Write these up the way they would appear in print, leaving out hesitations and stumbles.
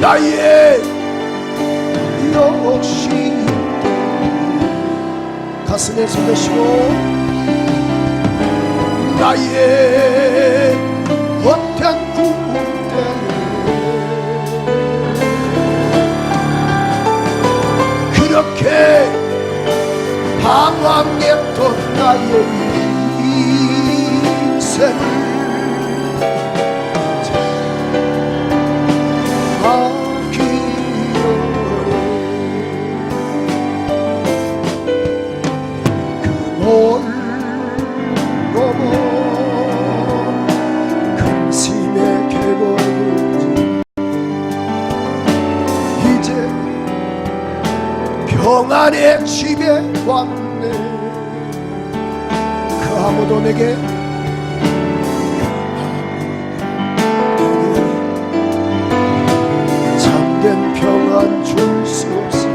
나의 욕심 가슴에 손대시고 나의 헛된 꿈 그렇게 방황했던 나의 인생을 근심의 계곡 이제 평안의 집에 왔네. 그 아무도 내게 잠든 평안 줄 수 없어.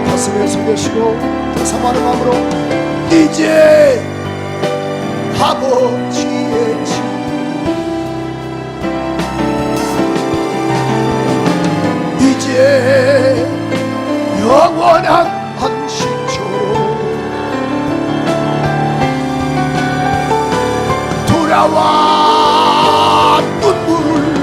가슴에 손대시고 사모하는 마음으로 이제 아버지의 집 이제 영원한 안식처로 돌아와 눈물을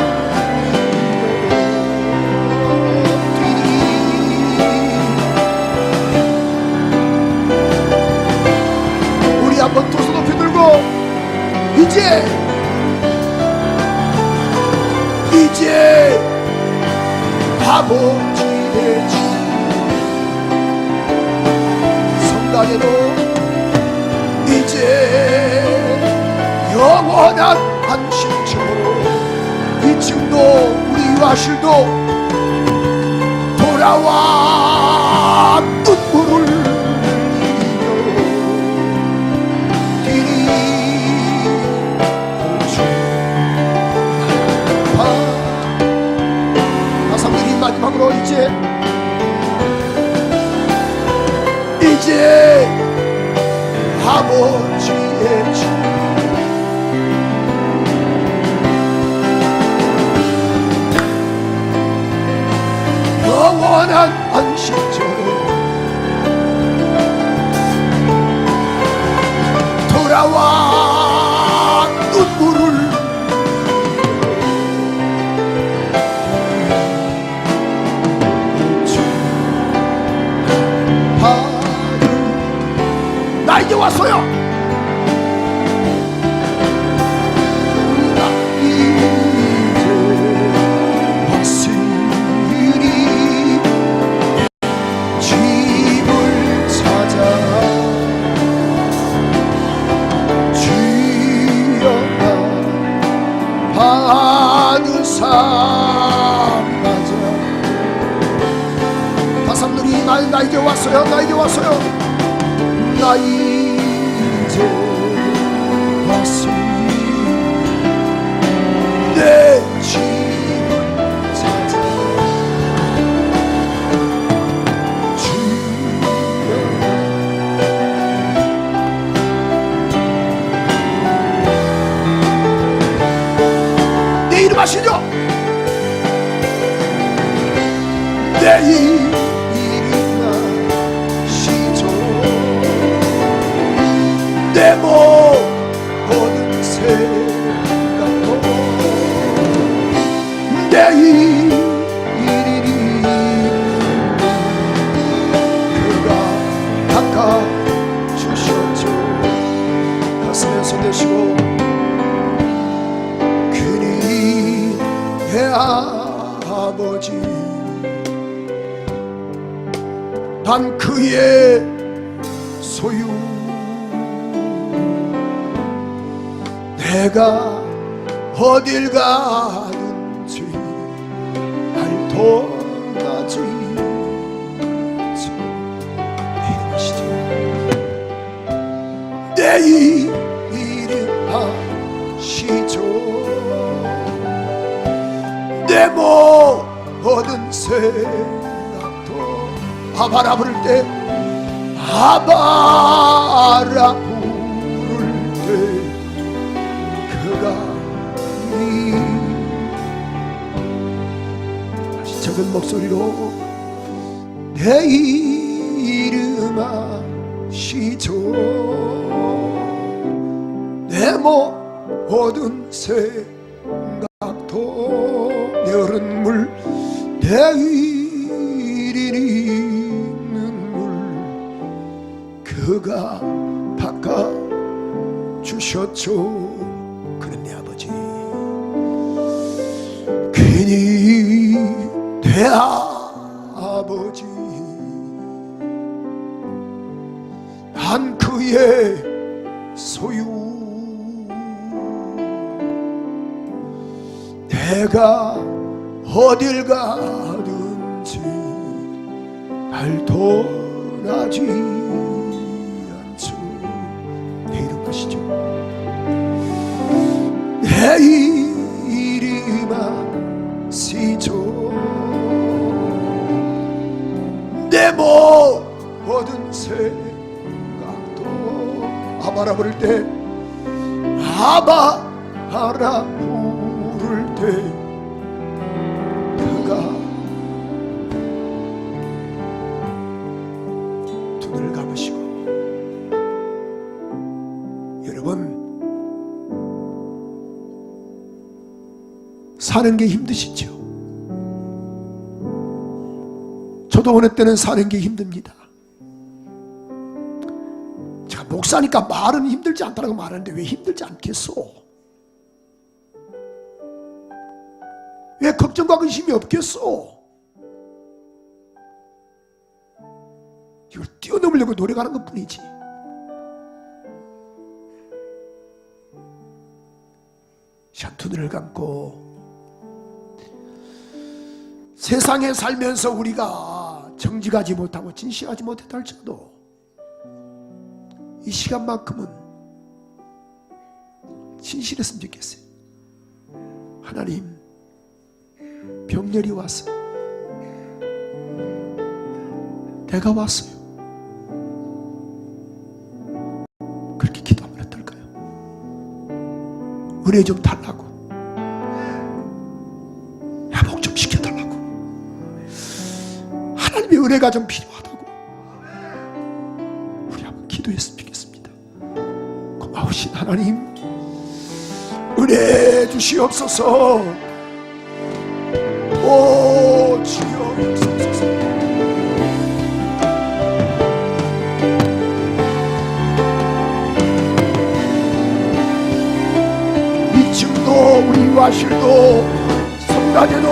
한번 두 손 높이 들고 이제 아버지의 집 성당에도 이제 영원한 안식처로 2층도 우리 화실도 돌아와 눈물을 마지막으로 이제 아버지의 집 영원한 안식처로 돌아와 눈물을 나 이제 왔어요. 나 이제 왔으니 집을 찾아 주여가 받으사 맞아. 다삼들이 나 이제 왔어요. 나 이제 왔어요. 나 이제 왔으니 내 집을 찾아 주여 내 이름 아시죠? 내 이름 내 모든 생각도 내 일이니 그가 닦아주셨죠. 가슴에 손대시고 그니 내 아버지 난 그의 소유 내가 어딜 가든지 날 떠나지 하시죠. 내 이름 하시죠. 내 모든 생각도 아바라 부를 때 아바라 부를 때 그가 다시 작은 목소리로 내 이름 아시죠. 내 모든 생각도 내 얼음물 내 이리 눈물 그가 닦아주셨죠. 그는 내 아버지 괜히 내 아버지 난 그의 소유 내가 어딜 가든지 날 떠나지 않죠. 내 이름 아시죠? 내 이름 아시죠? 내 모든 생각도 아바라 부를 때 아바라 부를 때 그가 두 눈을 감으시고 여러분 사는 게 힘드시죠? 저도 어느 때는 사는 게 힘듭니다. 제가 목사니까 말은 힘들지 않다고 말하는데 왜 힘들지 않겠소? 왜 걱정과 근심이 없겠소? 이걸 뛰어넘으려고 노력하는 것 뿐이지. 두 눈을 감고 세상에 살면서 우리가 정직하지 못하고 진실하지 못했다 할지라도 이 시간만큼은 진실했으면 좋겠어요. 하나님, 병렬이 왔어요. 내가 왔어요. 그렇게 기도하면 어떨까요? 은혜 좀 달라고, 회복 좀 시켜달라고, 하나님의 은혜가 좀 필요하다고 우리 한번 기도했으면 좋겠습니다. 고마우신 하나님, 은혜 주시옵소서. 오 주여 주옵소서. 우리 와실도 성단에도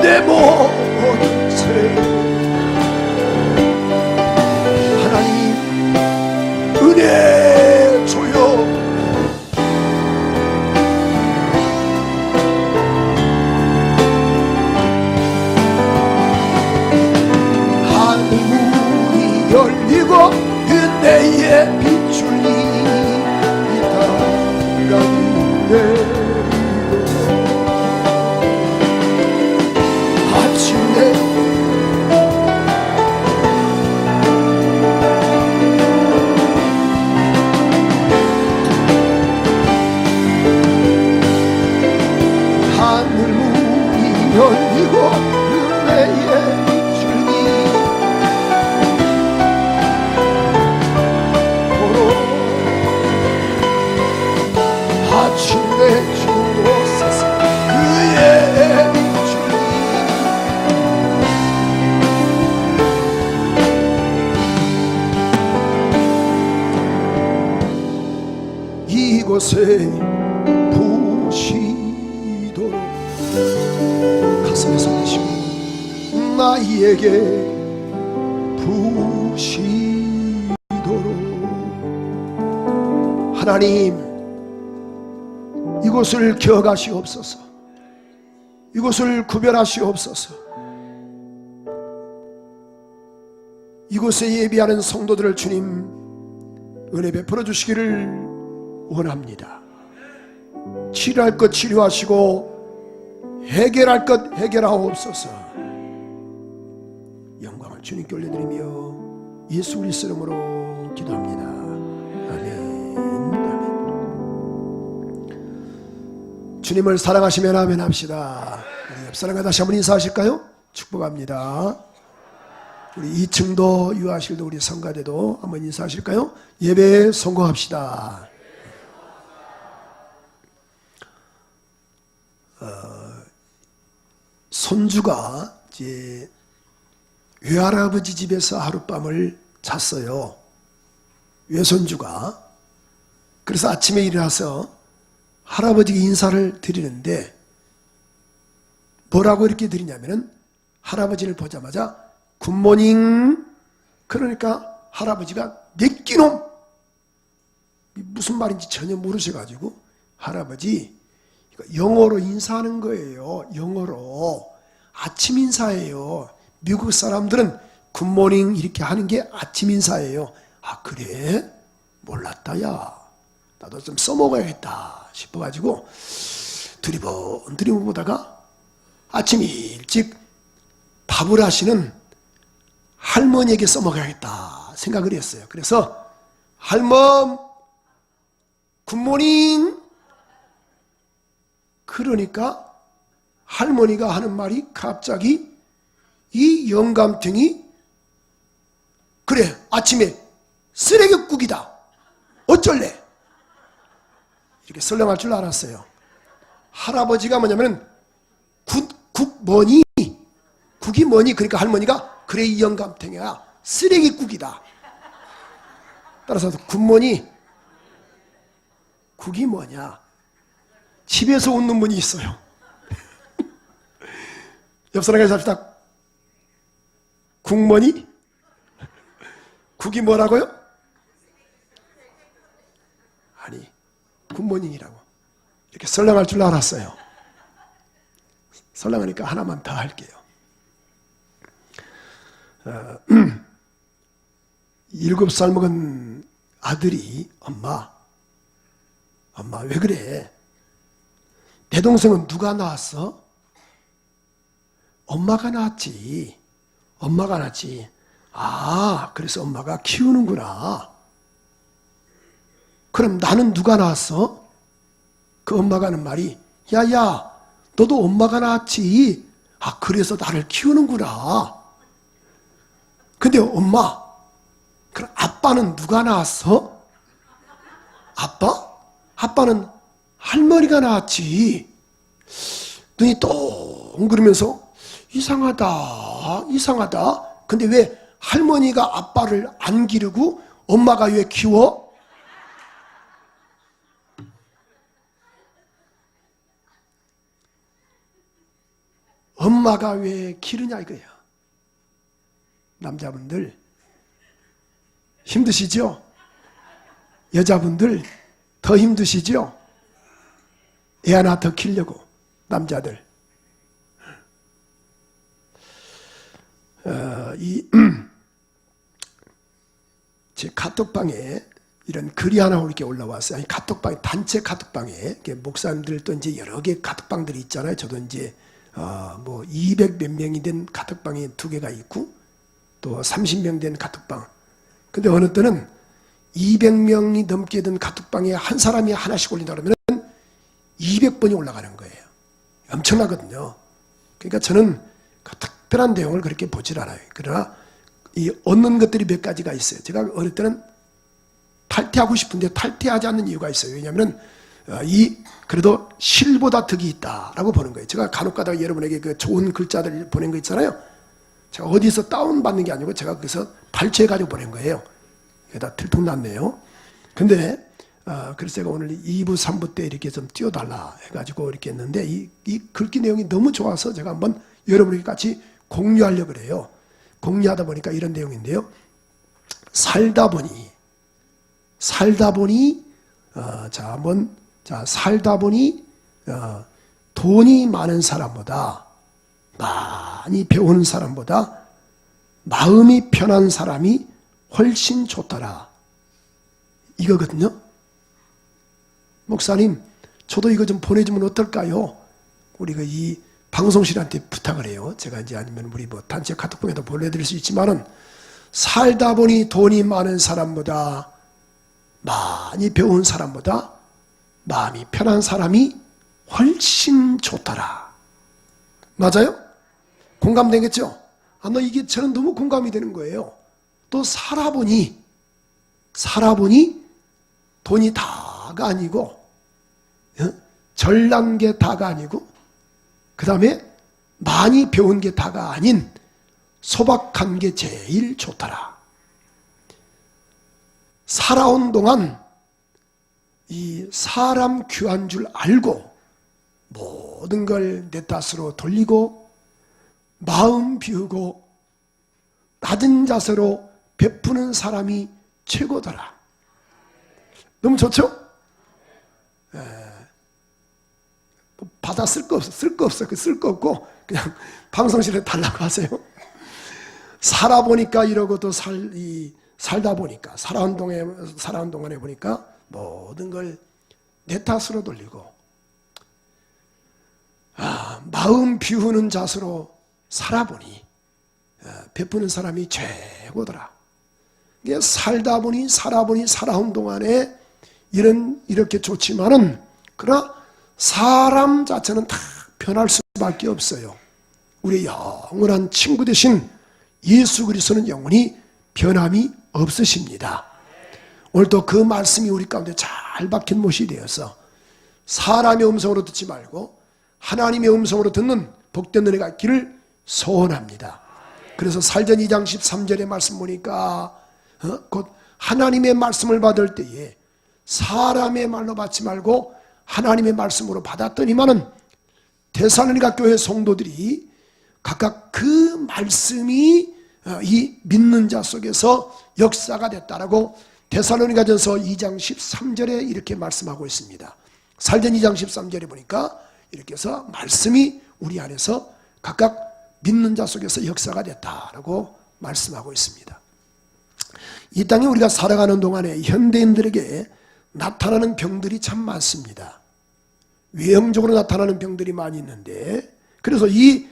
내 모든 새 하나님 은혜 줘요. 열리고 은혜의 빛줄이 이 땅가운데 아침에 하늘 문이 열리고 은혜의 아침에 주옵소서. 그의 빛줄이 이곳에 부시도록 가슴에 손대시고 나에게 부시도록 하나님 이곳을 기억하시옵소서. 이곳을 구별하시옵소서. 이곳에 예비하는 성도들을 주님 은혜 베풀어 주시기를 원합니다. 치료할 것 치료하시고 해결할 것 해결하옵소서. 영광을 주님께 올려드리며 예수 그리스도 이름으로 기도합니다. 아멘. 아멘. 주님을 사랑하시면 아멘 합시다. 우리 옆 사람과 다시 한번 인사하실까요? 축복합니다. 우리 2층도 유아실도 우리 성가대도 한번 인사하실까요? 예배 성공합시다. 손주가 이제 외할아버지 집에서 하룻밤을 잤어요. 외손주가. 그래서 아침에 일어나서 할아버지께 인사를 드리는데 뭐라고 이렇게 드리냐면은 할아버지를 보자마자 굿모닝. 그러니까 할아버지가 내끼놈, 무슨 말인지 전혀 모르셔가지고 할아버지, 영어로 인사하는 거예요. 영어로 아침 인사예요. 미국 사람들은 굿모닝 이렇게 하는 게 아침 인사예요. 아 그래? 몰랐다. 야 나도 좀 써먹어야겠다 싶어가지고 두리번 보다가 아침 일찍 밥을 하시는 할머니에게 써먹어야겠다 생각을 했어요. 그래서 할멈 굿모닝. 그러니까 할머니가 하는 말이 갑자기 이 영감탱이 그래 아침에 쓰레기국이다 어쩔래 이렇게 설명할 줄 알았어요. 할아버지가 뭐냐면 국 뭐니? 국이 뭐니? 그러니까 할머니가 그래 이 영감탱이야 쓰레기국이다. 따라서 굿모니 국이 뭐냐? 집에서 웃는 분이 있어요. 옆 사람과 잡시다. 국머니? 국이 뭐라고요? 아니 굿모닝이라고 이렇게 설명할 줄 알았어요. 설명하니까 하나만 더 할게요. 7살 먹은 아들이 엄마 왜 그래? 내 동생은 누가 낳았어? 엄마가 낳았지. 엄마가 낳았지. 아, 그래서 엄마가 키우는구나. 그럼 나는 누가 낳았어? 그 엄마가 하는 말이 야야 너도 엄마가 낳았지. 아, 그래서 나를 키우는구나. 근데 엄마, 그럼 아빠는 누가 낳았어? 아빠? 아빠는 할머니가 낳았지. 눈이 똥그러면서 이상하다. 근데 왜 할머니가 아빠를 안 기르고 엄마가 왜 키워? 엄마가 왜 기르냐 이거야. 남자분들 힘드시죠? 여자분들 더 힘드시죠? 애 하나 더 키우려고 남자들. 제 카톡방에 이런 글이 하나 이렇게 올라왔어요. 아니, 카톡방, 단체 카톡방에 목사님들 또 이제 여러 개 카톡방들이 있잖아요. 저도 이제 뭐 200 몇 명이 된 카톡방이 2개가 있고 또 30명 된 카톡방. 근데 어느 때는 200명이 넘게 된 카톡방에 한 사람이 하나씩 올린다 그러면 200번이 올라가는 거예요. 엄청나거든요. 그러니까 저는 그 특별한 내용을 그렇게 보질 않아요. 그러나 이 얻는 것들이 몇 가지가 있어요. 제가 어릴 때는 탈퇴하고 싶은데 탈퇴하지 않는 이유가 있어요. 왜냐하면 그래도 실보다 덕이 있다라고 보는 거예요. 제가 간혹가다가 여러분에게 그 좋은 글자들 보낸 거 있잖아요. 제가 어디서 다운받는 게 아니고 제가 거기서 발췌해가지고 보낸 거예요. 여기다 들통났네요. 근데 그래서 제가 오늘 2부 3부 때 이렇게 좀 띄워달라 해가지고 이렇게 했는데 이 글귀 내용이 너무 좋아서 제가 한번 여러분에게 같이 공유하려고 그래요. 공유하다 보니까 이런 내용인데요. 살다 보니 돈이 많은 사람보다, 많이 배우는 사람보다 마음이 편한 사람이 훨씬 좋더라. 이거거든요. 목사님, 저도 이거 좀 보내주면 어떨까요? 우리가 이 방송실한테 부탁을 해요. 제가 이제 아니면 우리 뭐 단체 카톡방에도 보내드릴 수 있지만은, 살다 보니 돈이 많은 사람보다, 많이 배운 사람보다 마음이 편한 사람이 훨씬 좋더라. 맞아요? 공감되겠죠? 아마 이게 저는 너무 공감이 되는 거예요. 또 살아보니 돈이 다가 아니고, 잘난 게 다가 아니고, 그 다음에 많이 배운 게 다가 아닌 소박한 게 제일 좋더라. 살아온 동안 이 사람 귀한 줄 알고 모든 걸 내 탓으로 돌리고 마음 비우고 낮은 자세로 베푸는 사람이 최고더라. 너무 좋죠? 받아 쓸 거 없어. 쓸 거 없고 그냥 방송실에 달라고 하세요. 살아보니까 이러고 또 살다 보니까 살아온 동안에 보니까 모든 걸 내 탓으로 돌리고 마음 비우는 자세로 살아보니 베푸는 사람이 최고더라. 이게 살다 보니 살아온 동안에 이렇게 좋지만은, 그러나 사람 자체는 다 변할 수밖에 없어요. 우리의 영원한 친구 되신 예수 그리스도는 영원히 변함이 없으십니다. 오늘도 그 말씀이 우리 가운데 잘 박힌 못이 되어서 사람의 음성으로 듣지 말고 하나님의 음성으로 듣는 복된 은혜가 있기를 소원합니다. 그래서 살전 2장 13절의 말씀 보니까 곧 하나님의 말씀을 받을 때에 사람의 말로 받지 말고 하나님의 말씀으로 받았더니만은 데살로니가 교회 성도들이 각각 그 말씀이 이 믿는 자 속에서 역사가 됐다라고 데살로니가전서 2장 13절에 이렇게 말씀하고 있습니다. 살전 2장 13절에 보니까 이렇게 해서 말씀이 우리 안에서 각각 믿는 자 속에서 역사가 됐다라고 말씀하고 있습니다. 이 땅에 우리가 살아가는 동안에 현대인들에게 나타나는 병들이 참 많습니다. 외형적으로 나타나는 병들이 많이 있는데, 그래서 이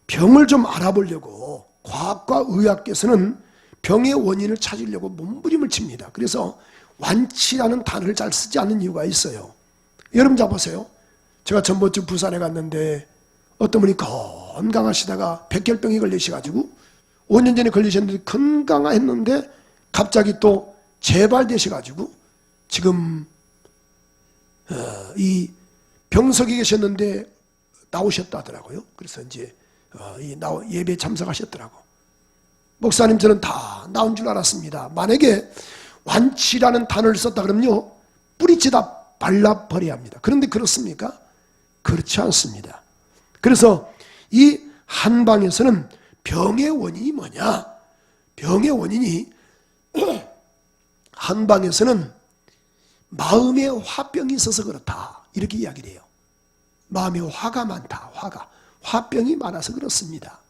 병을 좀 알아보려고 과학과 의학계에서는 병의 원인을 찾으려고 몸부림을 칩니다. 그래서 완치라는 단어를 잘 쓰지 않는 이유가 있어요. 여러분 잡으세요. 제가 전번주 부산에 갔는데 어떤 분이 건강하시다가 백혈병이 걸리셔가지고 5년 전에 걸리셨는데 건강했는데 갑자기 또 재발되셔가지고 지금 이 병석에 계셨는데 나오셨다 하더라고요. 그래서 이제 예배 참석하셨더라고. 목사님, 저는 다 나온 줄 알았습니다. 만약에 완치라는 단어를 썼다 그러면요, 뿌리치다 발라버려야 합니다. 그런데 그렇습니까? 그렇지 않습니다. 그래서 이 한방에서는 병의 원인이 뭐냐? 병의 원인이 한방에서는 마음에 화병이 있어서 그렇다, 이렇게 이야기를 해요. 마음에 화가 많다. 화병이 많아서 그렇습니다.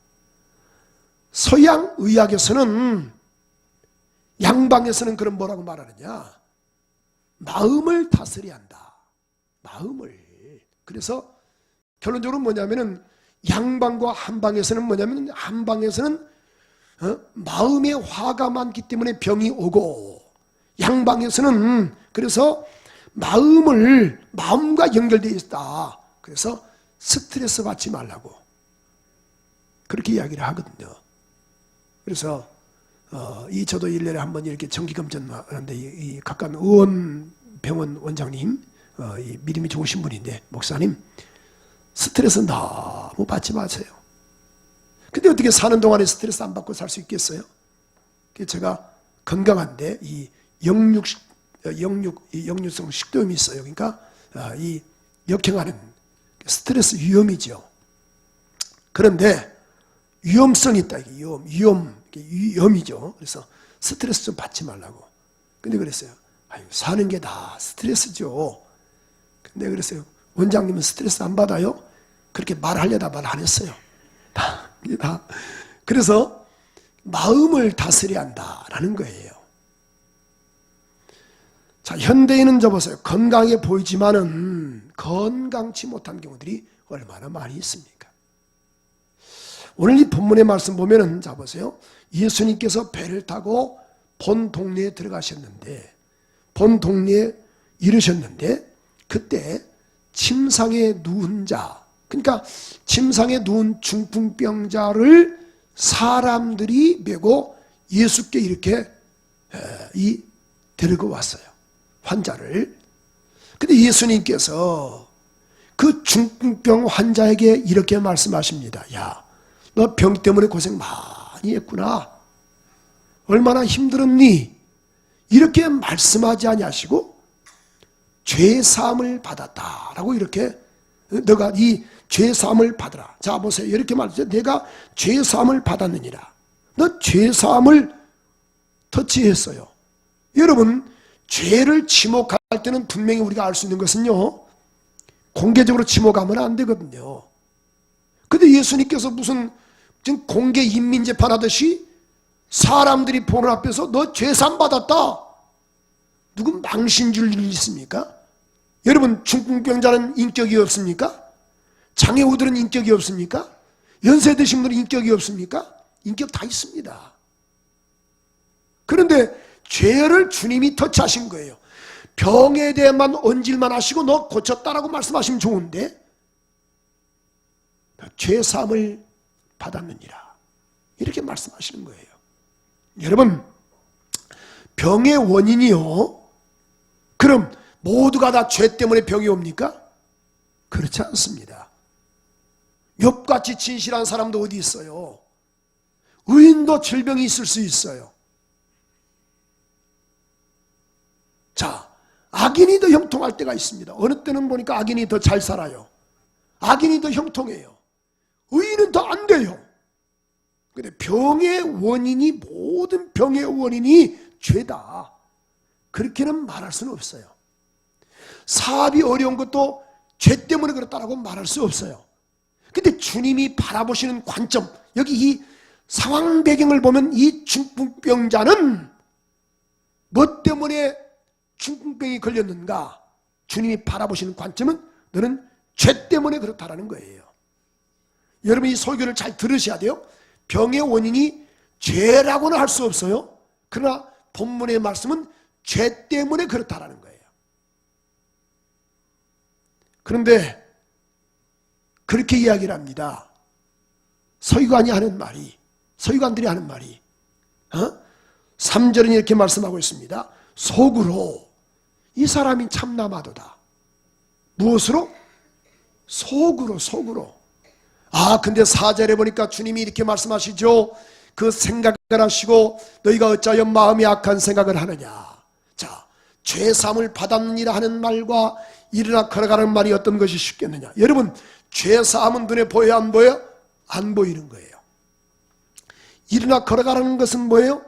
서양 의학에서는, 양방에서는 그럼 뭐라고 말하느냐? 마음을 다스려야 한다. 마음을. 그래서 결론적으로 뭐냐면은 양방과 한방에서는 뭐냐면, 한방에서는 마음에 화가 많기 때문에 병이 오고, 양방에서는 그래서 마음과 연결되어 있다. 그래서 스트레스 받지 말라고 그렇게 이야기를 하거든요. 그래서 저도 1년에 한 번 이렇게 정기검진 하는데, 이 가까운 의원병원 원장님, 이 믿음이 좋으신 분인데, 목사님, 스트레스 너무 받지 마세요. 근데 어떻게 사는 동안에 스트레스 안 받고 살 수 있겠어요? 제가 건강한데 이 역류성 식도염이 있어요. 그러니까 이 역행하는 스트레스 위험이죠. 그런데 위험성이 있다. 이게 위험이죠. 그래서 스트레스 좀 받지 말라고. 근데 그랬어요. 사는 게 다 스트레스죠. 근데 그랬어요. 원장님은 스트레스 안 받아요? 그렇게 말하려다 말 안 했어요. 그래서 마음을 다스려야 한다라는 거예요. 자, 현대인은 보세요. 건강해 보이지만은 건강치 못한 경우들이 얼마나 많이 있습니까? 오늘 이 본문의 말씀 보면은, 자 보세요. 예수님께서 배를 타고 본 동네에 들어가셨는데, 본 동네에 이르셨는데, 그때 침상에 누운 자, 그러니까 침상에 누운 중풍병자를 사람들이 메고 예수께 이렇게 데리고 왔어요. 환자를. 근데 예수님께서 그 중풍병 환자에게 이렇게 말씀하십니다. 야, 너 병 때문에 고생 많이 했구나. 얼마나 힘들었니? 이렇게 말씀하지 아니하시고 죄 사함을 받았다라고 이렇게, 너가 이 죄 사함을 받으라. 자 보세요. 이렇게 말하죠. 내가 죄 사함을 받았느니라. 너 죄 사함을 터치했어요. 여러분, 죄를 지목할 때는 분명히 우리가 알 수 있는 것은요, 공개적으로 지목하면 안 되거든요. 근데 예수님께서 무슨 지금 공개 인민재판 하듯이 사람들이 보는 앞에서 너 죄산 받았다. 누구 망신 줄 일이 있습니까? 여러분, 중풍병자는 인격이 없습니까? 장애우들은 인격이 없습니까? 연세 드신 분은 인격이 없습니까? 인격 다 있습니다. 그런데 죄를 주님이 터치하신 거예요. 병에 대해만 언질만 하시고 너 고쳤다라고 말씀하시면 좋은데, 죄사함을 받았느니라 이렇게 말씀하시는 거예요. 여러분, 병의 원인이요, 그럼 모두가 다 죄 때문에 병이 옵니까? 그렇지 않습니다. 욥같이 진실한 사람도 어디 있어요? 의인도 질병이 있을 수 있어요. 자, 악인이 더 형통할 때가 있습니다. 어느 때는 보니까 악인이 더 잘 살아요. 악인이 더 형통해요. 의인은 더 안 돼요. 근데 병의 원인이, 모든 병의 원인이 죄다, 그렇게는 말할 수는 없어요. 사업이 어려운 것도 죄 때문에 그렇다라고 말할 수 없어요. 근데 주님이 바라보시는 관점, 여기 이 상황 배경을 보면 이 중풍병자는 뭐 때문에 중풍병이 걸렸는가? 주님이 바라보시는 관점은 너는 죄 때문에 그렇다라는 거예요. 여러분, 이 설교를 잘 들으셔야 돼요. 병의 원인이 죄라고는 할 수 없어요. 그러나 본문의 말씀은 죄 때문에 그렇다라는 거예요. 그런데 그렇게 이야기를 합니다. 서기관이 하는 말이, 서기관들이 하는 말이, 3절은 이렇게 말씀하고 있습니다. 속으로 이 사람이 참남하도다. 무엇으로? 속으로. 아, 근데 4절에 보니까 주님이 이렇게 말씀하시죠. 그 생각을 하시고 너희가 어찌하여 마음이 악한 생각을 하느냐. 자, 죄사함을 받았느니라 하는 말과 일어나 걸어가는 말이 어떤 것이 쉽겠느냐. 여러분, 죄사함은 눈에 보여요, 안 보여요? 안 보이는 거예요. 일어나 걸어가는 것은 뭐예요?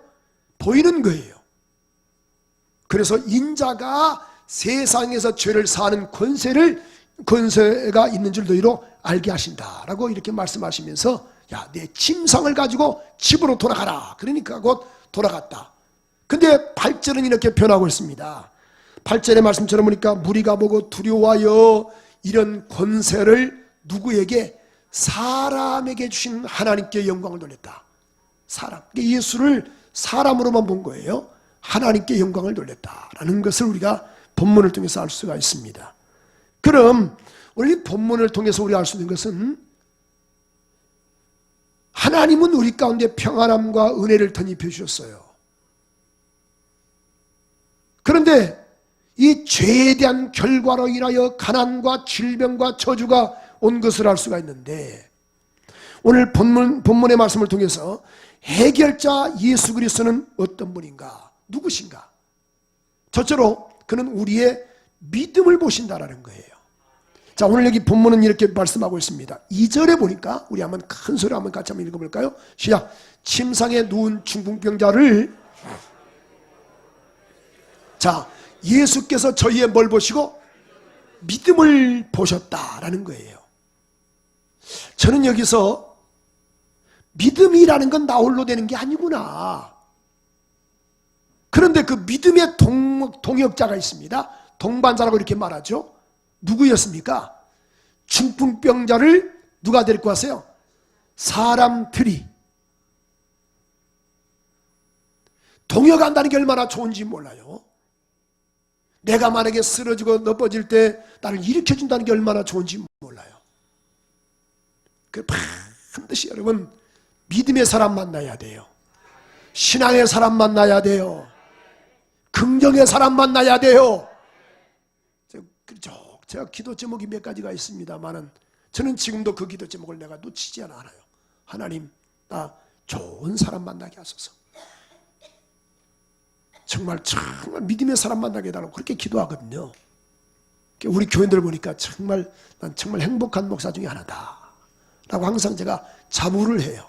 보이는 거예요. 그래서 인자가 세상에서 죄를 사는 권세가 있는 줄 너희로 알게 하신다라고 이렇게 말씀하시면서, 야, 내 침상을 가지고 집으로 돌아가라. 그러니까 곧 돌아갔다. 근데 8절은 이렇게 변하고 있습니다. 8절의 말씀처럼 보니까 무리가 보고 두려워하여 이런 권세를 누구에게? 사람에게 주신 하나님께 영광을 돌렸다. 사람, 예수를 사람으로만 본 거예요. 하나님께 영광을 돌렸다라는 것을 우리가 본문을 통해서 알 수가 있습니다. 그럼 오늘 이 본문을 통해서 우리가 알 수 있는 것은, 하나님은 우리 가운데 평안함과 은혜를 덧입혀 주셨어요. 그런데 이 죄에 대한 결과로 인하여 가난과 질병과 저주가 온 것을 알 수가 있는데, 오늘 본문의 말씀을 통해서 해결자 예수 그리스도는 어떤 분인가? 누구신가? 첫째로 그는 우리의 믿음을 보신다라는 거예요. 자, 오늘 여기 본문은 이렇게 말씀하고 있습니다. 2절에 보니까 우리 한번 큰 소리 한번 같이 한번 읽어볼까요? 시작. 침상에 누운 중풍병자를, 자, 예수께서 저희의 뭘 보시고? 믿음을 보셨다라는 거예요. 저는 여기서 믿음이라는 건 나 홀로 되는 게 아니구나, 그런데 그 믿음의 동역자가 있습니다. 동반자라고 이렇게 말하죠. 누구였습니까? 중풍병자를 누가 데리고 왔어요? 사람들이. 동역한다는 게 얼마나 좋은지 몰라요. 내가 만약에 쓰러지고 넘어질 때 나를 일으켜준다는 게 얼마나 좋은지 몰라요. 반드시 여러분 믿음의 사람 만나야 돼요. 신앙의 사람 만나야 돼요. 긍정의 사람 만나야 돼요. 그렇죠. 제가 기도 제목이 몇 가지가 있습니다만은 저는 지금도 그 기도 제목을 내가 놓치지 않아요. 하나님, 나 좋은 사람 만나게 하소서. 정말 믿음의 사람 만나게 해달라고 그렇게 기도하거든요. 우리 교인들 보니까 난 정말 행복한 목사 중에 하나다 라고 항상 제가 자부를 해요.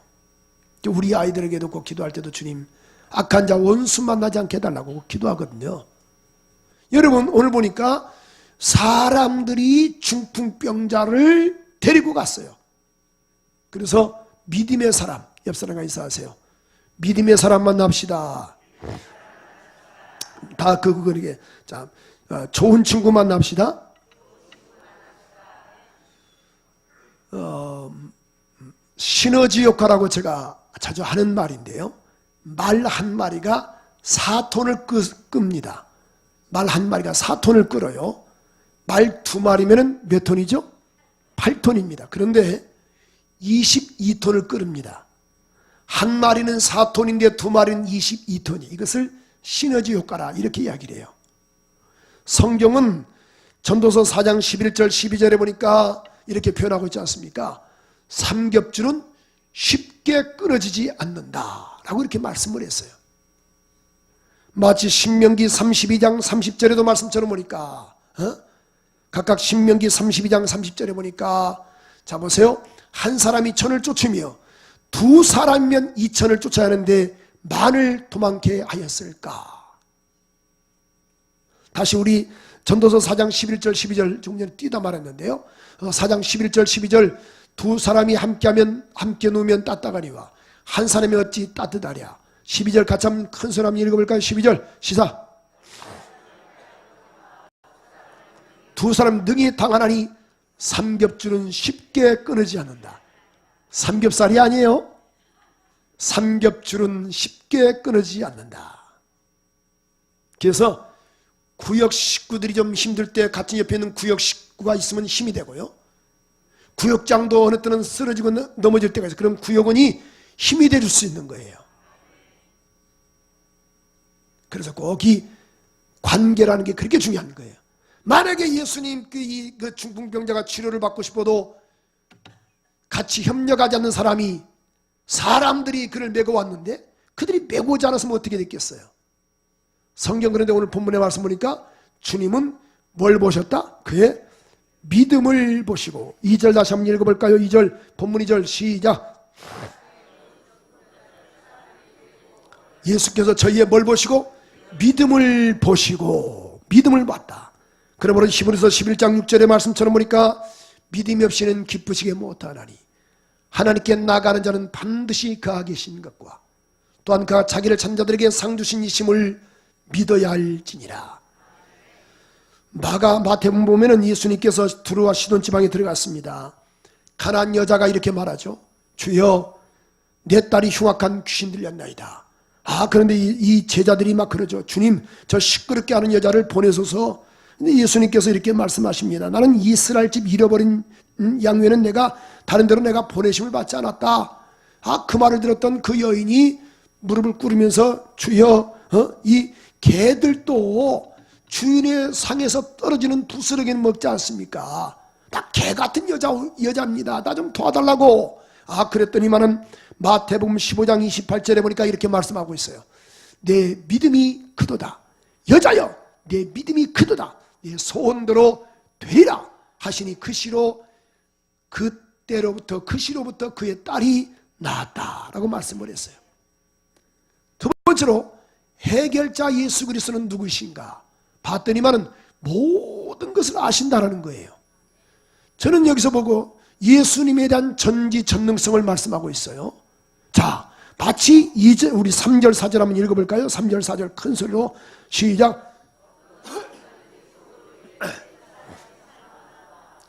우리 아이들에게도 꼭 기도할 때도 주님, 악한 자 원수 만나지 않게 해달라고 기도하거든요. 여러분, 오늘 보니까 사람들이 중풍병자를 데리고 갔어요. 그래서 믿음의 사람, 옆 사람과 인사하세요. 믿음의 사람 만납시다. 다 그거게. 자, 좋은 친구 만납시다. 시너지 효과라고 제가 자주 하는 말인데요. 말 한 마리가 4톤을 끕니다. 말 한 마리가 4톤을 끌어요. 말 2마리면 몇 톤이죠? 8톤입니다. 그런데 22톤을 끓입니다. 한 마리는 4톤인데 2마리는 22톤이. 이것을 시너지 효과라 이렇게 이야기를 해요. 성경은 전도서 4장 11절 12절에 보니까 이렇게 표현하고 있지 않습니까? 삼겹줄은 쉽게 끊어지지 않는다 라고 이렇게 말씀을 했어요. 마치 신명기 32장 30절에도 말씀처럼 보니까 각각 신명기 32장 30절에 보니까 자 보세요. 한 사람이 천을 쫓으며 두 사람이면 2천을 쫓아야 하는데 만을 도망게 하였을까? 다시 우리 전도서 4장 11절 12절 조금 전에 띄다 말했는데요. 4장 11절 12절 두 사람이 함께하면 함께 누우면 따뜻하니와 한 사람이 어찌 따뜻하랴. 12절 같이 한번 큰 소리 한번 읽어볼까요? 12절 시사. 두 사람 능히 당하나니 삼겹줄은 쉽게 끊어지지 않는다. 삼겹살이 아니에요. 삼겹줄은 쉽게 끊어지지 않는다. 그래서 구역 식구들이 좀 힘들 때 같은 옆에 있는 구역 식구가 있으면 힘이 되고요. 구역장도 어느 때는 쓰러지고 넘어질 때가 있어요. 그럼 구역원이 힘이 될 수 있는 거예요. 그래서 꼭 이 관계라는 게 그렇게 중요한 거예요. 만약에 예수님 그 중풍병자가 치료를 받고 싶어도 같이 협력하지 않는 사람들이 그를 메고 왔는데 그들이 메고 오지 않았으면 어떻게 됐겠어요? 성경 그런데 오늘 본문의 말씀 보니까 주님은 뭘 보셨다? 그의 믿음을 보시고 2절 다시 한번 읽어볼까요? 2절 본문 2절 시작. 예수께서 저희의 뭘 보시고? 믿음을 보시고 믿음을 봤다. 그러므로 히브리서 11장 6절의 말씀처럼 보니까 믿음이 없이는 기쁘시게 못하나니 하나님께 나가는 자는 반드시 그가 계신 것과 또한 그가 자기를 찾는 자들에게 상 주신 이심을 믿어야 할지니라. 마태복음 보면은 예수님께서 두루와 시돈 지방에 들어갔습니다. 가난한 여자가 이렇게 말하죠. 주여 내 딸이 흉악한 귀신 들렸나이다. 그런데 이 제자들이 막 그러죠. 주님 저 시끄럽게 하는 여자를 보내소서. 근데 예수님께서 이렇게 말씀하십니다. 나는 이스라엘 집 잃어버린 양 외에는 내가 다른 데로 내가 보내심을 받지 않았다. 그 말을 들었던 그 여인이 무릎을 꿇으면서 주여 이 개들도 주인의 상에서 떨어지는 부스러기는 먹지 않습니까? 나 개 같은 여자입니다. 나 좀 도와달라고. 그랬더니만은 마태복음 15장 28절에 보니까 이렇게 말씀하고 있어요. 내 믿음이 크도다. 여자여 내 믿음이 크도다. 내 소원대로 되리라 하시니 그 시로부터 그의 딸이 나았다라고 말씀을 했어요. 두 번째로 해결자 예수 그리스도는 누구신가 봤더니만은 모든 것을 아신다라는 거예요. 저는 여기서 보고 예수님에 대한 전지전능성을 말씀하고 있어요. 자, 마치 우리 3절 4절 한번 읽어볼까요? 3절 4절 큰 소리로 시작.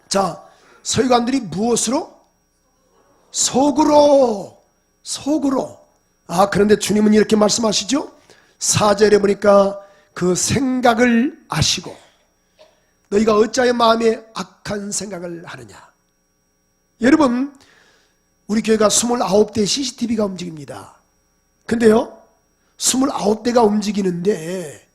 자, 서기관들이 무엇으로? 속으로. 그런데 주님은 이렇게 말씀하시죠. 4절에 보니까 그 생각을 아시고 너희가 어찌하여 마음에 악한 생각을 하느냐. 여러분, 우리 교회가 29대 CCTV가 움직입니다. 근데요, 29대가 움직이는데,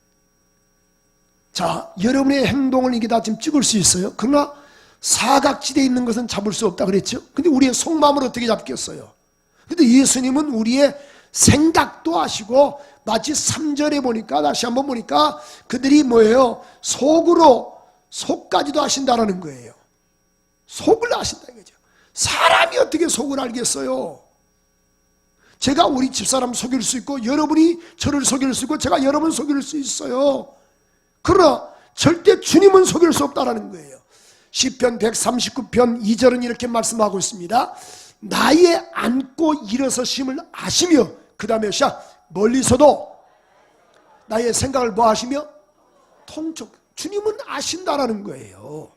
자, 여러분의 행동을 이게 다 지금 찍을 수 있어요. 그러나 사각지대에 있는 것은 잡을 수 없다 그랬죠. 근데 우리의 속마음을 어떻게 잡겠어요? 근데 예수님은 우리의 생각도 아시고, 마치 3절에 보니까, 다시 한번 보니까 그들이 뭐예요? 속까지도 아신다라는 거예요. 속을 아신다 이거죠. 사람이 어떻게 속을 알겠어요? 제가 우리 집사람 속일 수 있고 여러분이 저를 속일 수 있고 제가 여러분 속일 수 있어요. 그러나 절대 주님은 속일 수 없다라는 거예요. 시편 139편 2절은 이렇게 말씀하고 있습니다. 나의 앉고 일어서심을 아시며 그 다음에 멀리서도 나의 생각을 뭐 하시며? 통촉. 주님은 아신다라는 거예요.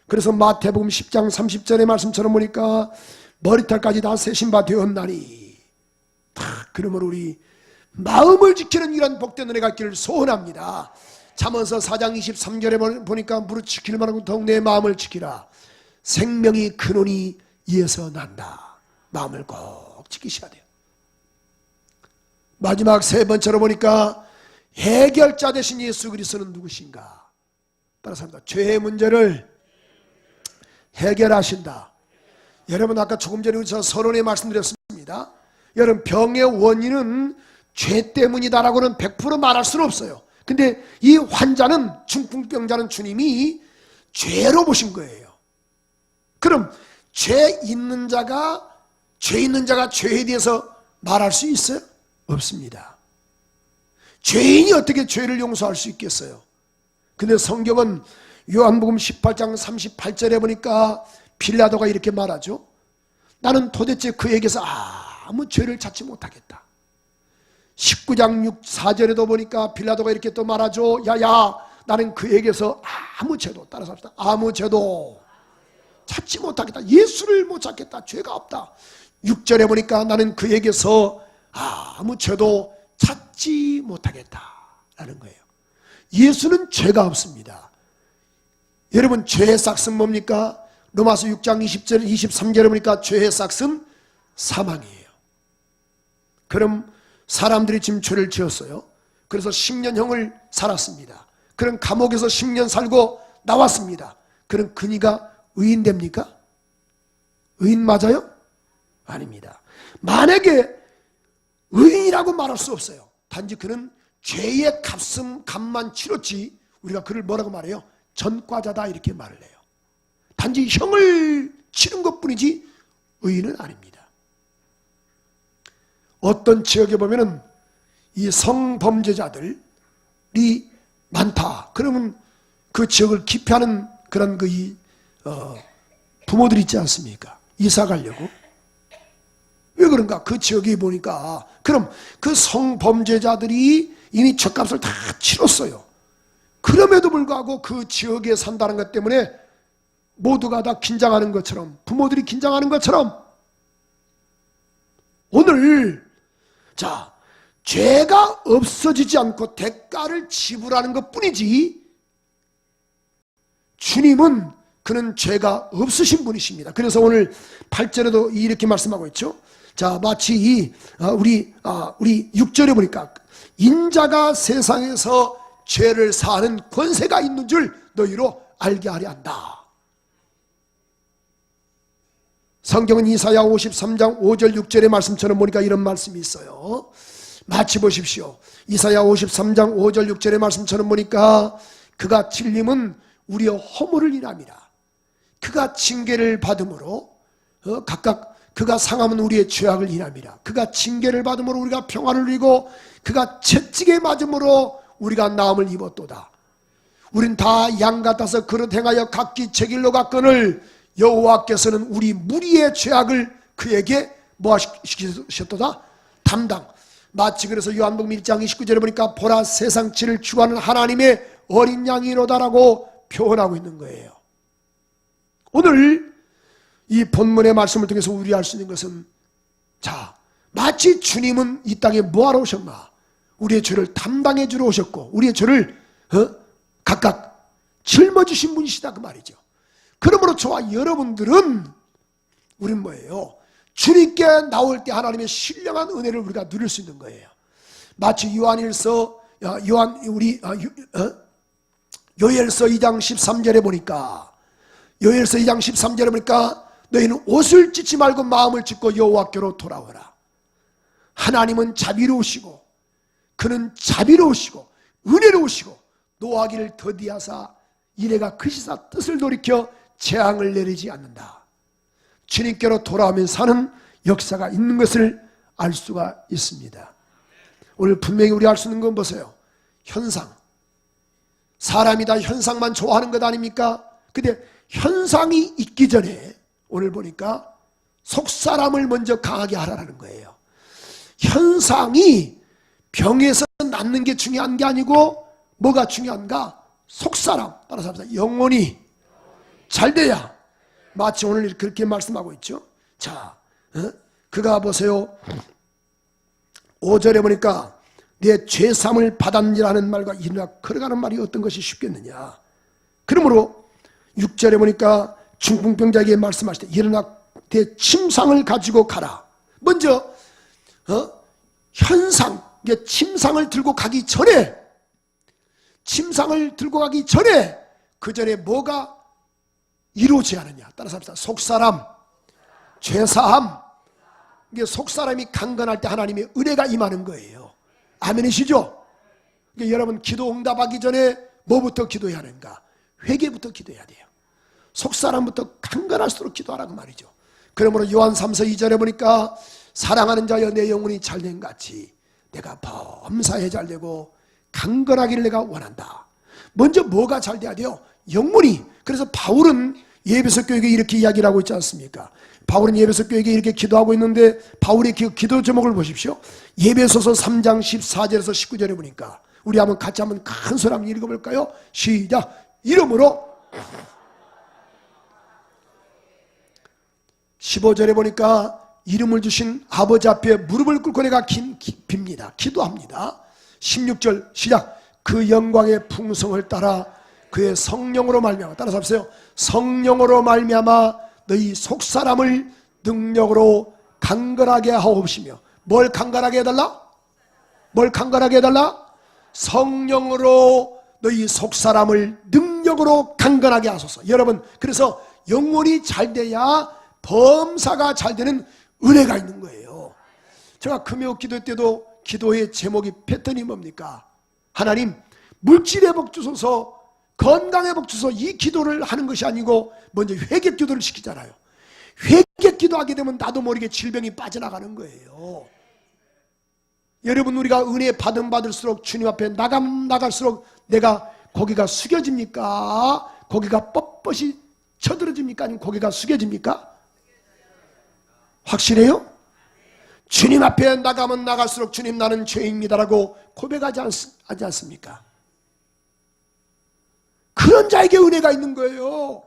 그래서 마태복음 10장 30절의 말씀처럼 보니까 머리털까지 다 세신 바 되었나니, 그러므로 우리 마음을 지키는 이런 복된 은혜가 있기를 소원합니다. 잠언서 4장 23절에 보니까 무릇 지킬 만한 더욱 내 마음을 지키라. 생명이 근원이 이에서 난다. 마음을 꼭 지키셔야 돼요. 마지막 세 번째로 보니까 해결자 되신 예수 그리스도는 누구신가? 따라서 합니다. 죄의 문제를 해결하신다. 여러분, 아까 조금 전에 저 선언에 말씀드렸습니다. 여러분, 병의 원인은 죄 때문이다라고는 100% 말할 수는 없어요. 근데 이 환자는, 중풍병자는 주님이 죄로 보신 거예요. 그럼 죄 있는 자가 죄에 대해서 말할 수 있어요? 없습니다. 죄인이 어떻게 죄를 용서할 수 있겠어요? 근데 성경은 요한복음 18장 38절에 보니까 빌라도가 이렇게 말하죠. 나는 도대체 그에게서 아무 죄를 찾지 못하겠다. 19장 4절에도 보니까 빌라도가 이렇게 또 말하죠. 야야, 나는 그에게서 아무 죄도, 따라서 합시다. 아무 죄도 찾지 못하겠다. 예수를 못 찾겠다. 죄가 없다. 6절에 보니까 나는 그에게서 아무 죄도 찾지 못하겠다 라는 거예요. 예수는 죄가 없습니다. 여러분, 죄의 싹은 뭡니까? 로마서 6장 20절, 23절에 보니까 죄의 싹은 사망이에요. 그럼 사람들이 지금 죄를 지었어요. 그래서 10년형을 살았습니다. 그럼 감옥에서 10년 살고 나왔습니다. 그럼 그니가 의인 됩니까? 의인 맞아요? 아닙니다. 만약에 의인이라고 말할 수 없어요. 단지 그는 죄의 값만 치렀지, 우리가 그를 뭐라고 말해요? 전과자다 이렇게 말을 해요. 단지 형을 치른 것뿐이지 의인은 아닙니다. 어떤 지역에 보면은 이 성범죄자들이 많다. 그러면 그 지역을 기피하는 그런 부모들 있지 않습니까? 이사 가려고. 왜 그런가? 그 지역에 보니까 그럼 그 성범죄자들이 이미 죗값을 다 치렀어요. 그럼에도 불구하고 그 지역에 산다는 것 때문에 모두가 다 긴장하는 것처럼, 부모들이 긴장하는 것처럼 오늘 죄가 없어지지 않고 대가를 지불하는 것뿐이지 주님은 그는 죄가 없으신 분이십니다. 그래서 오늘 8절에도 이렇게 말씀하고 있죠. 자, 마치 우리 6절에 보니까 인자가 세상에서 죄를 사하는 권세가 있는 줄 너희로 알게 하려 한다. 성경은 이사야 53장 5절 6절의 말씀처럼 보니까 이런 말씀이 있어요. 마치 보십시오. 이사야 53장 5절 6절의 말씀처럼 보니까 그가 찔림은 우리의 허물을 인함이라. 그가 징계를 받음으로 각각 그가 상함은 우리의 죄악을 인함이라. 그가 징계를 받음으로 우리가 평안을 누리고 그가 채찍에 맞음으로 우리가 나음을 입었도다. 우린 다 양 같아서 그릇 행하여 각기 제 길로 갔거늘 여호와께서는 우리 무리의 죄악을 그에게 뭐 시키셨도다? 담당. 마치 그래서 요한복음 1장 29절에 보니까 보라 세상 진을 주관하는 하나님의 어린 양이로다라고 표현하고 있는 거예요. 오늘 이 본문의 말씀을 통해서 우리 알 수 있는 것은, 자, 마치 주님은 이 땅에 뭐하러 오셨나? 우리의 죄를 담당해 주러 오셨고 우리의 죄를 각각 짊어지신 분이시다 그 말이죠. 그러므로 저와 여러분들은 우린 뭐예요? 주님께 나올 때 하나님의 신령한 은혜를 우리가 누릴 수 있는 거예요. 마치 요엘서 2장 13절에 보니까, 요엘서 2장 13절에 보니까 너희는 옷을 찢지 말고 마음을 찢고 여호와께로 돌아오라. 하나님은 자비로우시고 그는 자비로우시고 은혜로우시고 노하기를 더디하사 이래가 크시사 뜻을 돌이켜 재앙을 내리지 않는다. 주님께로 돌아오면 사는 역사가 있는 것을 알 수가 있습니다. 오늘 분명히 우리 알 수 있는 건 보세요. 현상. 사람이 다 현상만 좋아하는 것 아닙니까? 근데 현상이 있기 전에 오늘 보니까 속사람을 먼저 강하게 하라는 거예요. 현상이 병에서 낫는 게 중요한 게 아니고 뭐가 중요한가? 속사람, 따라서 합시다. 영혼이 잘 돼야. 마치 오늘 그렇게 말씀하고 있죠. 자, 그가 보세요. 5절에 보니까 내 죄삼을 받았니라는 말과 일어나 걸어가는 말이 어떤 것이 쉽겠느냐. 그러므로 6절에 보니까 중풍병자에게 말씀하실 때 일어나 내 침상을 가지고 가라. 먼저 현상, 침상을 들고 가기 전에, 침상을 들고 가기 전에 그 전에 뭐가 이루어져야 하느냐. 따라서 합시다. 속사람, 죄사함. 이게 속사람이 강건할 때 하나님의 은혜가 임하는 거예요. 아멘이시죠? 그러니까 여러분 기도 응답하기 전에 뭐부터 기도해야 하는가? 회개부터 기도해야 돼요. 속사람부터 강건할수록 기도하라고 말이죠. 그러므로 요한 3서 2절에 보니까 사랑하는 자여 내 영혼이 잘된 같이 내가 범사에 잘되고 강건하기를 내가 원한다. 먼저 뭐가 잘 돼야 돼요? 영혼이. 그래서 바울은 예배소 교회에 이렇게 이야기를 하고 있지 않습니까? 바울은 예배소 교회에 이렇게 기도하고 있는데 바울의 기도 제목을 보십시오. 예배소서 3장 14절에서 19절에 보니까 우리 같이 한번 큰 소리 한번 읽어볼까요? 시작. 이름으로 15절에 보니까 이름을 주신 아버지 앞에 무릎을 꿇고 내가 빕니다. 기도합니다. 16절 시작. 그 영광의 풍성을 따라 그의 성령으로 말미암아, 따라서 하세요. 성령으로 말미암아 너희 속사람을 능력으로 강건하게 하옵시며. 뭘 강건하게 해달라? 뭘 강건하게 해달라? 성령으로 너희 속사람을 능력으로 강건하게 하소서. 여러분, 그래서 영혼이 잘 돼야 범사가 잘 되는 은혜가 있는 거예요. 제가 금요 기도 때도 기도의 제목이 패턴이 뭡니까? 하나님, 물질의 복 주소서, 건강의 복 주소서. 이 기도를 하는 것이 아니고 먼저 회개 기도를 시키잖아요. 회개 기도하게 되면 나도 모르게 질병이 빠져나가는 거예요. 여러분, 우리가 은혜 받을수록 주님 앞에 나갈수록 내가 고개가 숙여집니까? 고개가 뻣뻣이 쳐들어집니까? 아니면 고개가 숙여집니까? 확실해요? 주님 앞에 나가면 나갈수록 주님 나는 죄인입니다라고 고백하지 않습니까? 그런 자에게 은혜가 있는 거예요.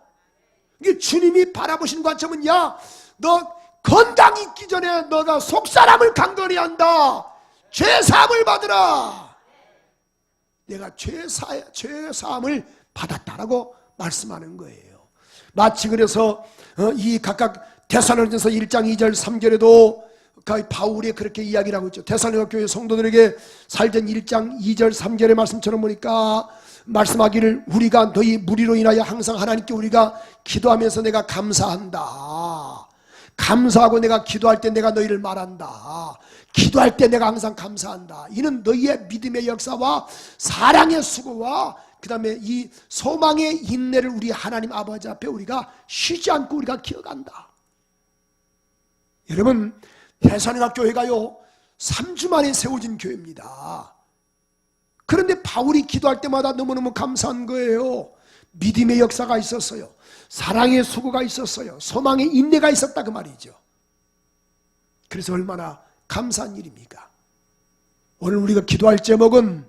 이게 주님이 바라보신 관점은, 야, 너 건강 있기 전에 너가 속사람을 강건히 한다. 죄사함을 받으라. 내가 죄사함을 받았다라고 말씀하는 거예요. 마치 그래서 이 각각 데살로니가서 1장 2절 3절에도 바울이 그렇게 이야기를 하고 있죠. 데살로니가 교회 성도들에게 살전 1장 2절 3절의 말씀처럼 보니까 말씀하기를 우리가 너희 무리로 인하여 항상 하나님께 우리가 기도하면서 내가 감사한다. 감사하고 내가 기도할 때 내가 너희를 말한다. 기도할 때 내가 항상 감사한다. 이는 너희의 믿음의 역사와 사랑의 수고와 그 다음에 이 소망의 인내를 우리 하나님 아버지 앞에 우리가 쉬지 않고 우리가 기억한다. 여러분, 데살로니가 교회가요 3주 만에 세워진 교회입니다. 그런데 바울이 기도할 때마다 너무너무 감사한 거예요. 믿음의 역사가 있었어요. 사랑의 수고가 있었어요. 소망의 인내가 있었다 그 말이죠. 그래서 얼마나 감사한 일입니까? 오늘 우리가 기도할 제목은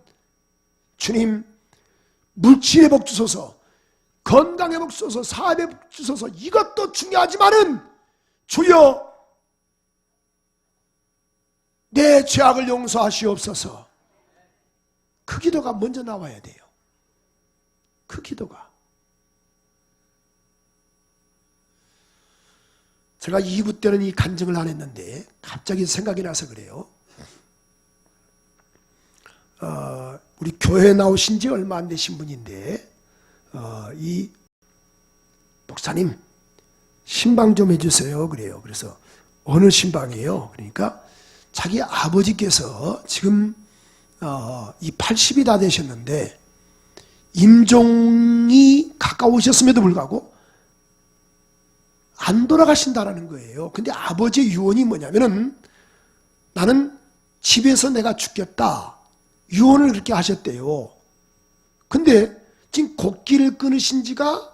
주님 물질의 복 주소서, 건강의 복 주소서, 사업의 복 주소서. 이것도 중요하지만은 주여 내 죄악을 용서하시옵소서. 그 기도가 먼저 나와야 돼요. 그 기도가. 제가 2부 때는 이 간증을 안 했는데 갑자기 생각이 나서 그래요. 우리 교회에 나오신 지 얼마 안 되신 분인데 이 목사님 신방 좀 해주세요 그래요. 그래서 어느 신방이에요? 그러니까 자기 아버지께서 지금 이 80이 다 되셨는데 임종이 가까우셨음에도 불구하고 안 돌아가신다라는 거예요. 근데 아버지의 유언이 뭐냐면은 나는 집에서 내가 죽겠다. 유언을 그렇게 하셨대요. 근데 지금 곡기를 끊으신 지가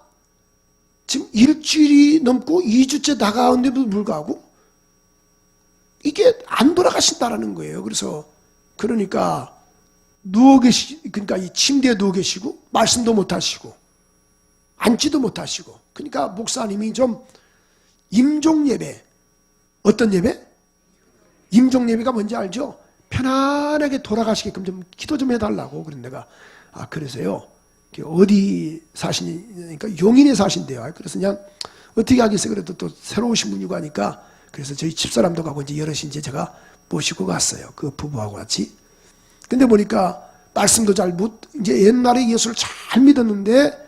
지금 일주일이 넘고 2주째 나가는데도 불구하고 이게 안 돌아가신다라는 거예요. 그래서 그러니까 그러니까 이 침대에 누워 계시고 말씀도 못 하시고 앉지도 못 하시고 그러니까 목사님이 좀 임종 예배, 어떤 예배? 임종 예배가 뭔지 알죠? 편안하게 돌아가시게끔 좀 기도 좀 해달라고. 그런 내가 그래서요 어디 사시니까 용인에 사신대요. 그래서 그냥 어떻게 하겠어요. 그래도 또 새로 오신 분이고 하니까 그래서 저희 집사람도 가고 이제 여럿이 이제 제가 모시고 갔어요. 그 부부하고 같이. 근데 보니까 말씀도 잘 이제 옛날에 예수를 잘 믿었는데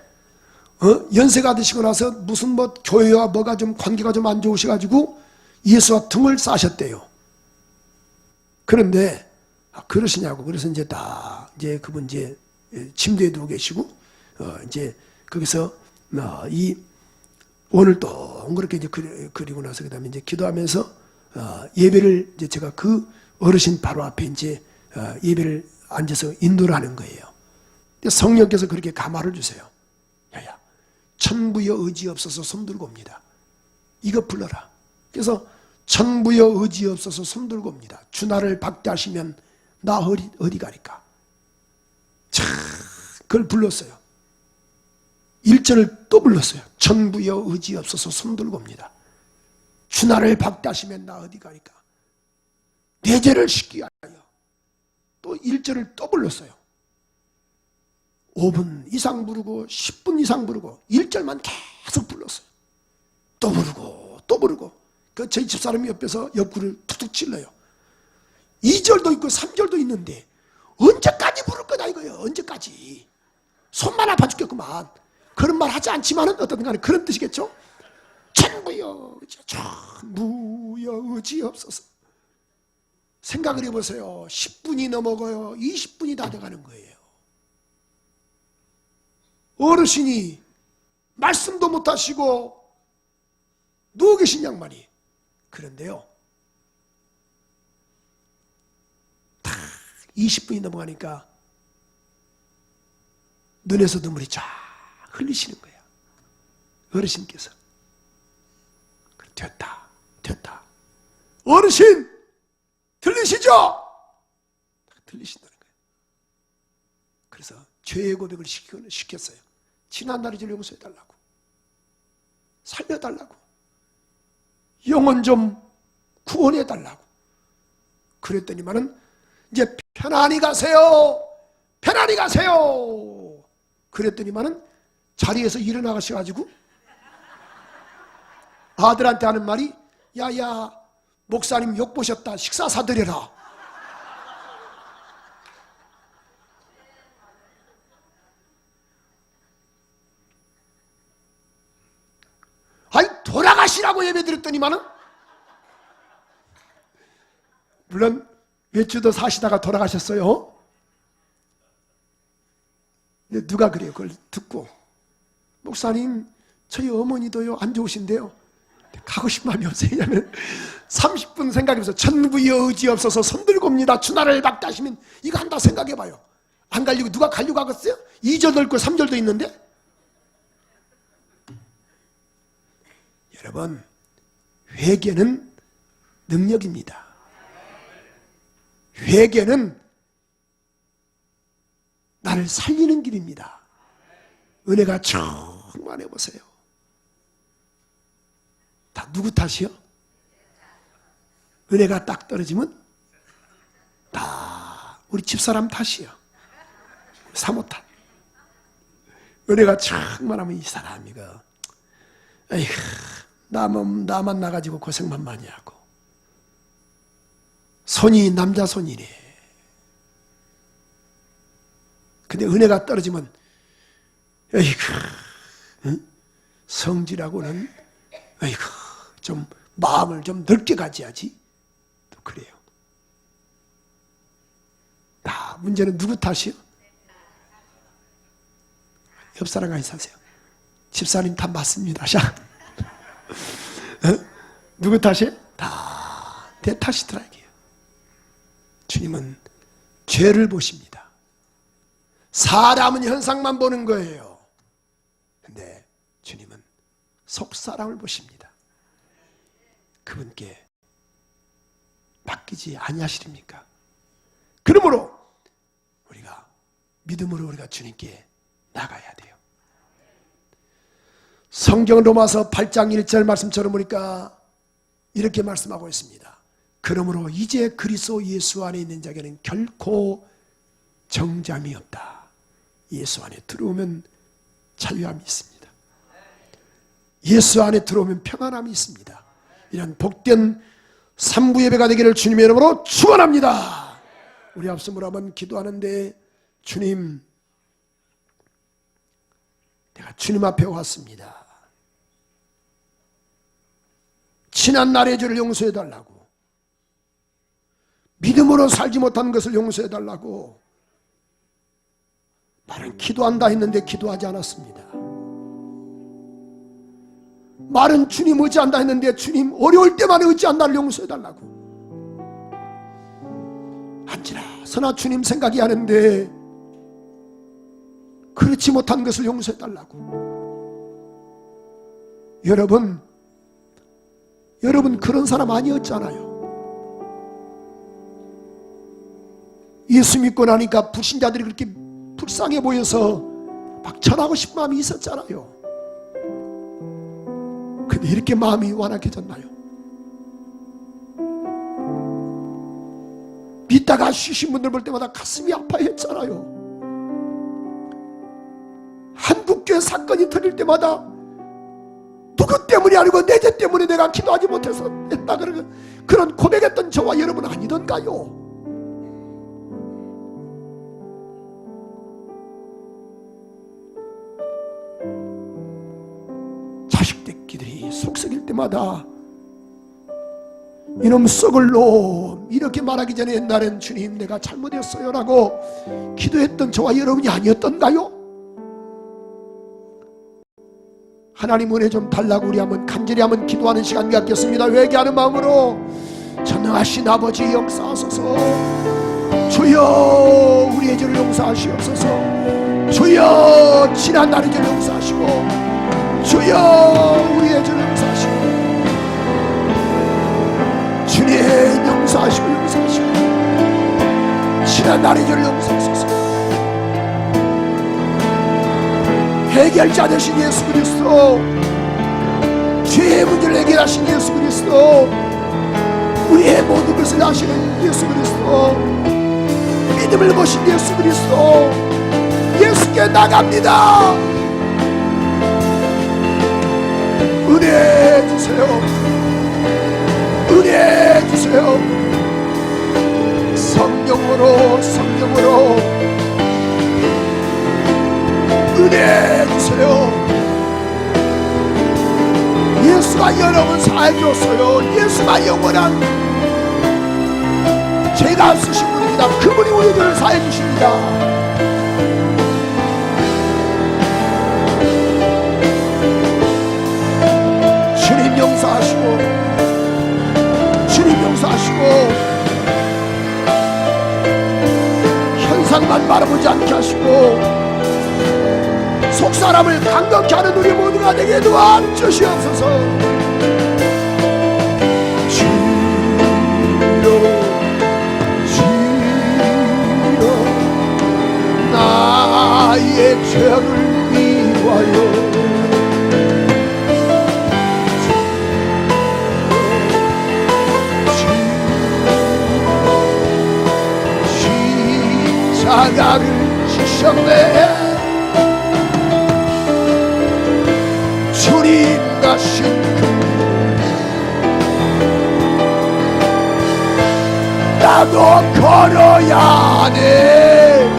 연세가 드시고 나서 무슨 뭐 교회와 뭐가 좀 관계가 좀 안 좋으셔가지고 예수와 등을 싸셨대요. 그런데 그러시냐고. 그래서 이제 이제 그분 이제 침대에 누워 계시고 이제 거기서 이 오늘 동그랗게 이제 그리고 나서 그다음에 이제 기도하면서 예배를 이제 제가 그 어르신 바로 앞에 이제 예배를 앉아서 인도를 하는 거예요. 성령께서 그렇게 가마를 주세요. 야야, 천부여 의지 없어서 손들고 옵니다. 이거 불러라. 그래서 천부여 의지 없어서 손들고 옵니다. 주 나를 박대하시면 나 어디 가리까. 참 그걸 불렀어요. 1절을 또 불렀어요. 천부여 의지 없어서 손들고 옵니다. 주 나를 박대하시면 나 어디 가리까. 내 죄를 씻기 위하여. 또 1절을 또 불렀어요. 5분 이상 부르고 10분 이상 부르고 1절만 계속 불렀어요. 또 부르고 또 부르고. 저희 집사람이 옆에서 옆구리를 툭툭 찔러요. 2절도 있고 3절도 있는데 언제까지 부를 거냐 이거예요. 언제까지. 손만 아파 죽겠구만. 그런 말 하지 않지만은 어떻든 간에 그런 뜻이겠죠. 천부여 의지 없어서. 생각을 해보세요. 10분이 넘어가요. 20분이 다 돼가는 거예요. 어르신이 말씀도 못하시고 누워 계신 양반이. 그런데요 딱 20분이 넘어가니까 눈에서 눈물이 쫙 흘리시는 거예요. 어르신께서. 됐다. 어르신 들리시죠? 들리신다는 거예요. 그래서 죄의 고백을 시켰어요. 지난날의 죄를 용서해달라고. 살려달라고. 영혼 좀 구원해달라고. 그랬더니만은 이제 편안히 가세요. 편안히 가세요. 그랬더니만은 자리에서 일어나가셔가지고 아들한테 하는 말이 야야 목사님 욕 보셨다. 식사 사드려라. 아니 돌아가시라고 예배드렸더니만은 물론 몇 주도 사시다가 돌아가셨어요. 근데 누가 그래요? 그걸 듣고 목사님 저희 어머니도요 안 좋으신데요. 가고 싶은 마음이 없어요. 왜냐하면 30분 생각해보세요. 천부여 의지 없어서 손들고 옵니다. 주 나를 박대하시면 이거 한다 생각해봐요. 안 가려고 누가 가려고 하겠어요? 2절도 있고 3절도 있는데. 여러분 회개는 능력입니다. 회개는 나를 살리는 길입니다. 은혜가 충만해 보세요. 다 누구 탓이요? 은혜가 딱 떨어지면 다 우리 집사람 탓이요. 사모 탓. 은혜가 충만하면 이 사람이가 에휴, 나만 나가지고 고생만 많이 하고 손이 남자 손이네. 근데 은혜가 떨어지면 에이구, 응? 성질하고는 에이구, 좀 마음을 좀 넓게 가져야지. 또 그래요. 다 문제는 누구 탓이요? 옆 사람과 인사하세요. 집사님 탓 맞습니다. 자, 누구 탓이에요? 다 내 탓이더라 이게요. 주님은 죄를 보십니다. 사람은 현상만 보는 거예요. 근데 주님은 속사람을 보십니다. 그분께 맡기지 아니하시립니까? 그러므로 우리가 믿음으로 우리가 주님께 나가야 돼요. 성경 로마서 8장 1절 말씀처럼 보니까 이렇게 말씀하고 있습니다. 그러므로 이제 그리스도 예수 안에 있는 자에게는 결코 정잠이 없다. 예수 안에 들어오면 자유함이 있습니다. 예수 안에 들어오면 평안함이 있습니다. 이런 복된 3부 예배가 되기를 주님의 이름으로 축원합니다. 우리 앞섬으로 한번 기도하는데, 주님, 내가 주님 앞에 왔습니다. 지난 날의 죄를 용서해달라고, 믿음으로 살지 못한 것을 용서해달라고, 말은 기도한다 했는데 기도하지 않았습니다. 말은 주님 의지한다 했는데 주님 어려울 때만 의지한 나를 용서해달라고, 한지나 서나 주님 생각이 하는데 그렇지 못한 것을 용서해달라고. 여러분 그런 사람 아니었잖아요. 예수 믿고 나니까 불신자들이 그렇게 불쌍해 보여서 막 전하고 싶은 마음이 있었잖아요. 근데 이렇게 마음이 완악해졌나요? 믿다가 쉬신 분들 볼 때마다 가슴이 아파했잖아요. 한국교회 사건이 터질 때마다 누구 때문이 아니고 내 죄 때문에 내가 기도하지 못해서 했다, 그런 고백했던 저와 여러분 아니던가요? 자식들끼리 속썩일 때마다 이놈 썩을 놈 이렇게 말하기 전에 옛날엔 주님 내가 잘못했어요 라고 기도했던 저와 여러분이 아니었던가요? 하나님 은혜 좀 달라고 우리 한번 간절히 한번 기도하는 시간 갖겠습니다. 회개하는 마음으로 전능하신 아버지 역사하소서. 주여 우리의 죄를 용서하시옵소서. 주여 지난 날의 죄를 용서하시고, 주여 우리의 죄를 용서하시고, 주님 용서하시고 지난 날의 죄를 용서하소서. 해결자 되신 예수 그리스도, 죄의 문제를 해결하신 예수 그리스도, 우리의 모든 것을 아시는 예수 그리스도, 믿음을 보신 예수 그리스도, 예수께 나갑니다. 은혜 주세요. 은혜 주세요. 성령으로 은혜 주세요. 예수가 여러분 사해줬어요. 예수가 영원한 죄가 쓰신 분입니다. 그분이 우리들을 사해주십니다. 주님 용서하시고, 주님 용서하시고, 현상만 바라보지 않게 하시고, 속사람을 강건케 하는 우리 모두가 되게 도와주시옵소서. 주여 주여 나의 죄를 위하여 십자가를 지셨네. 주님 가신 나도 걸어야 돼.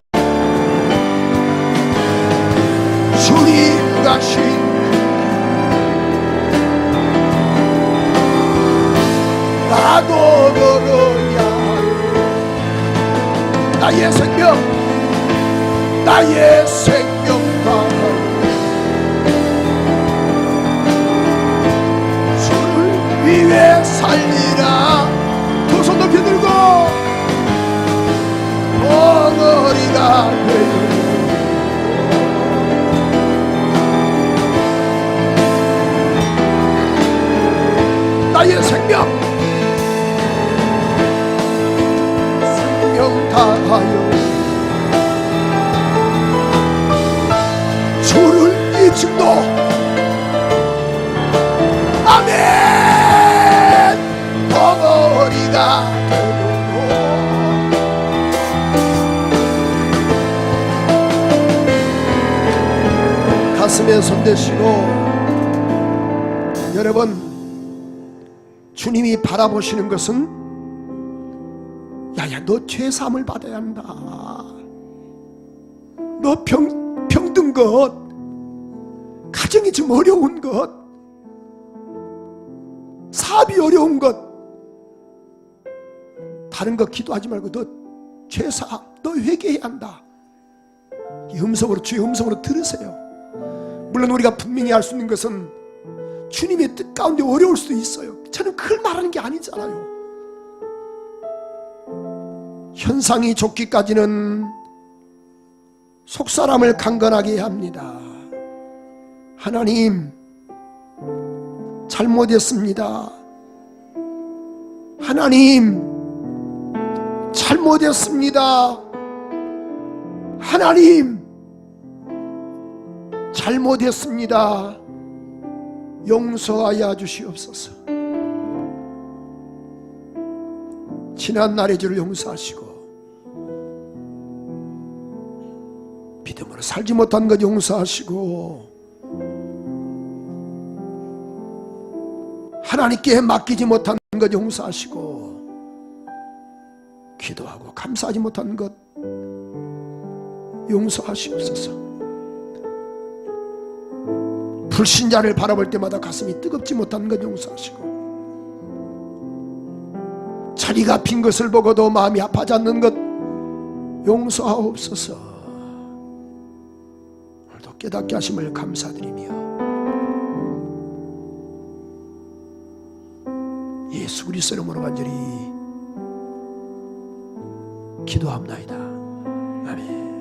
주님 가신 나도 걸어야 해. 나의 생명 다하여 주를 위해 살리라. 두 손 높이 들고 덩어리가 되어 나의 생명 다하여 주를 잊음도 아멘. 덩어리가 되고 가슴에 손대시고 여러분, 주님이 바라보시는 것은 야야 너 죄사함을 받아야 한다. 너 병든 것, 가정이 좀 어려운 것, 사업이 어려운 것, 다른 거 기도하지 말고 너 죄사함, 너 회개해야 한다. 이 음성으로, 주의 음성으로 들으세요. 물론 우리가 분명히 할 수 있는 것은 주님의 뜻 가운데 어려울 수도 있어요. 저는 그걸 말하는 게 아니잖아요. 현상이 좋기까지는 속사람을 강건하게 합니다. 하나님 잘못했습니다. 하나님 잘못했습니다. 하나님 잘못했습니다. 용서하여 주시옵소서. 지난 날의 죄를 용서하시고 믿음으로 살지 못한 것 용서하시고 하나님께 맡기지 못한 것 용서하시고 기도하고 감사하지 못한 것 용서하시옵소서. 불신자를 바라볼 때마다 가슴이 뜨겁지 못한 것 용서하시고 자리가 빈 것을 보고도 마음이 아파지 않는 것 용서하옵소서. 오늘도 깨닫게 하심을 감사드리며 예수 그리스도 이름으로 간절히 기도합나이다. 아멘.